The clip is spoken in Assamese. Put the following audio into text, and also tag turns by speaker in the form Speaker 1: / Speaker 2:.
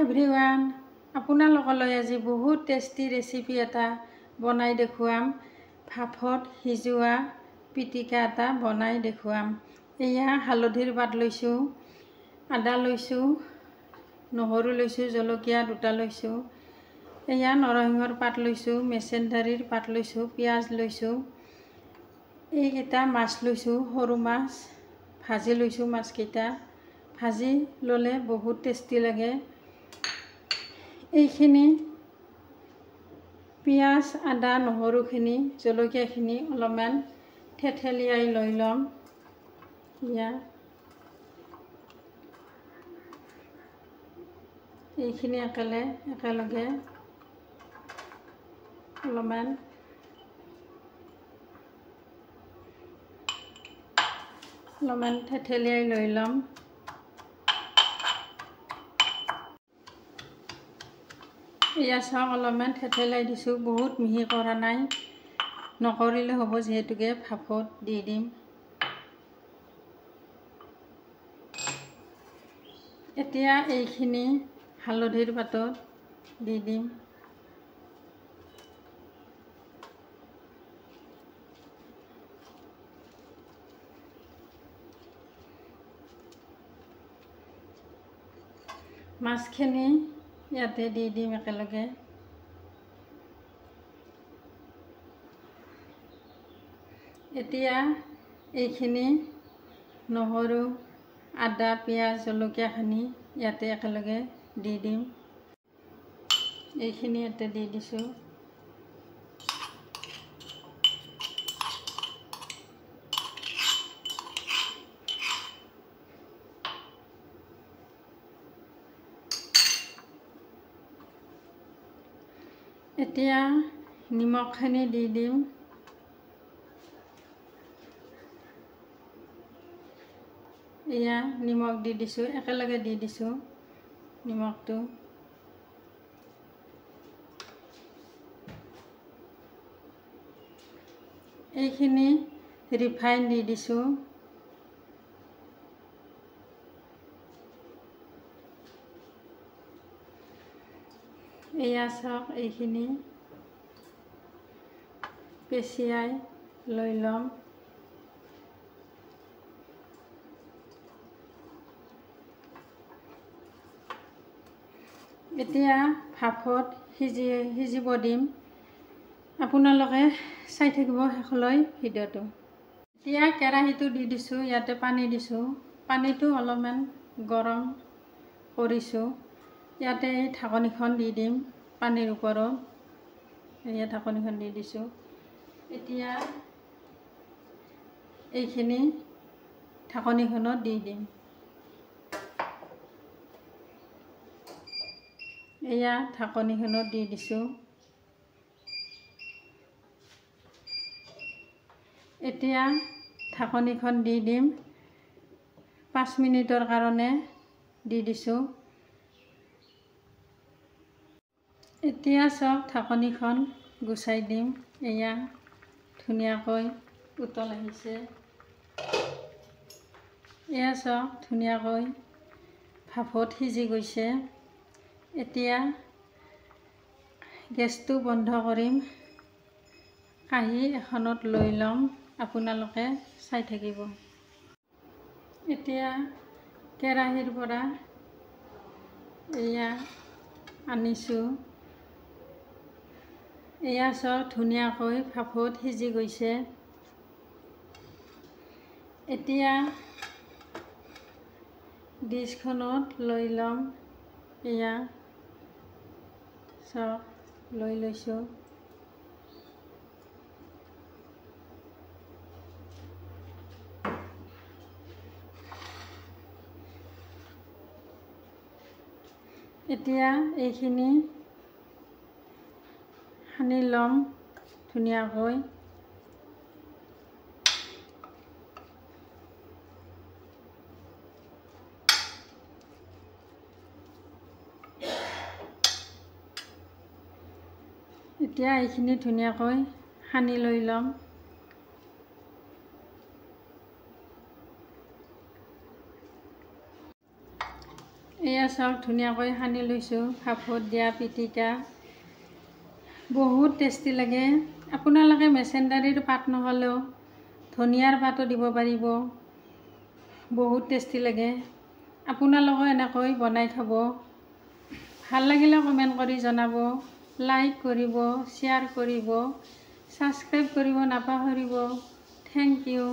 Speaker 1: এভৰিৱান, আপোনালোকলৈ আজি বহুত টেষ্টি ৰেচিপি এটা বনাই দেখুৱাম। ভাপত সিজোৱা পিটিকা এটা বনাই দেখুৱাম। এয়া হালধিৰ পাত লৈছোঁ, আদা লৈছোঁ, নহৰু লৈছোঁ, জলকীয়া দুটা লৈছোঁ। এয়া নৰসিংহৰ পাত লৈছোঁ, মেছেন্ধাৰীৰ পাত লৈছোঁ, পিঁয়াজ লৈছোঁ। এইকেইটা মাছ লৈছোঁ, সৰু মাছ ভাজি লৈছোঁ। মাছকেইটা ভাজি ল'লে বহুত টেষ্টি লাগে। এইখিনি পিঁয়াজ, আদা, নহৰুখিনি, জলকীয়াখিনি অলপমান থেথেলিয়াই লৈ ল'ম। এইখিনি একেলগে অলপমান থেথেলিয়াই লৈ ল'ম। এয়া চাওক, অলপমান থেথেলাই দিছোঁ, বহুত মিহি কৰা নাই, নকৰিলে হ'ব যিহেতুকে ভাপত দি দিম। এতিয়া এইখিনি হালধিৰ পাতত দি দিম। মাছখিনি ইয়াতে দি দিম একেলগে। এতিয়া এইখিনি নহৰু, আদা, পিঁয়াজ, জলকীয়াখিনি ইয়াতে একেলগে দি দিম। এইখিনি ইয়াতে দি দিছোঁ। এতিয়া নিমখখিনি দি দিম। এয়া নিমখ দি দিছোঁ, একেলগে দি দিছোঁ নিমখটো। এইখিনি ৰিফাইন দি দিছোঁ। এয়া চাওক, এইখিনি পেচিয়াই লৈ ল'ম। এতিয়া ভাপত সিজিব দিম। আপোনালোকে চাই থাকিব শেষলৈ ভিডিঅ'টো। এতিয়া কেৰাহীটো দি দিছোঁ, ইয়াতে পানী দিছোঁ। পানীটো অলপমান গৰম কৰিছোঁ। ইয়াতে এই ঢাকনিখন দি দিম পানীৰ ওপৰত। এয়া ঢাকনিখন দি দিছোঁ। এতিয়া এইখিনি ঢাকনিখনত দি দিম। এয়া ঢাকনিখনত দি দিছোঁ। এতিয়া ঢাকনিখন দি দিম। 5 মিনিটৰ কাৰণে দি দিছোঁ। এতিয়া চাওক, ঢাকনিখন গুচাই দিম। এয়া ধুনীয়াকৈ উতল আহিছে। এয়া চাওক, ধুনীয়াকৈ ভাপত সিজি গৈছে। এতিয়া গেছটো বন্ধ কৰিম। কাঁহী এখনত লৈ ল'ম, আপোনালোকে চাই থাকিব। এতিয়া কেৰাহীৰ পৰা এয়া আনিছোঁ। এয়া চাওক, ধুনীয়াকৈ ভাপত সিজি গৈছে। এতিয়া ডিছখনত লৈ ল'ম। এয়া চাওক, লৈ লৈছোঁ। এতিয়া এইখিনি সানি ল'ম ধুনীয়াকৈ। এতিয়া এইখিনি ধুনীয়াকৈ সানি লৈ ল'ম। এয়া চাওক ধুনীয়াকৈ সানি লৈছোঁ ভাপত দিয়া পিটিকা বহুত টেষ্টি লাগে। আপোনালোকে মেছেন্দাৰীৰ পাত নহ'লেও ধনিয়াৰ পাতো দিব পাৰিব, বহুত টেষ্টি লাগে। আপোনালোকেও এনেকৈ বনাই খাব। ভাল লাগিলে কমেণ্ট কৰি জনাব, লাইক কৰিব, শ্বেয়াৰ কৰিব, ছাবস্ক্ৰাইব কৰিব নাপাহৰিব। Thank U.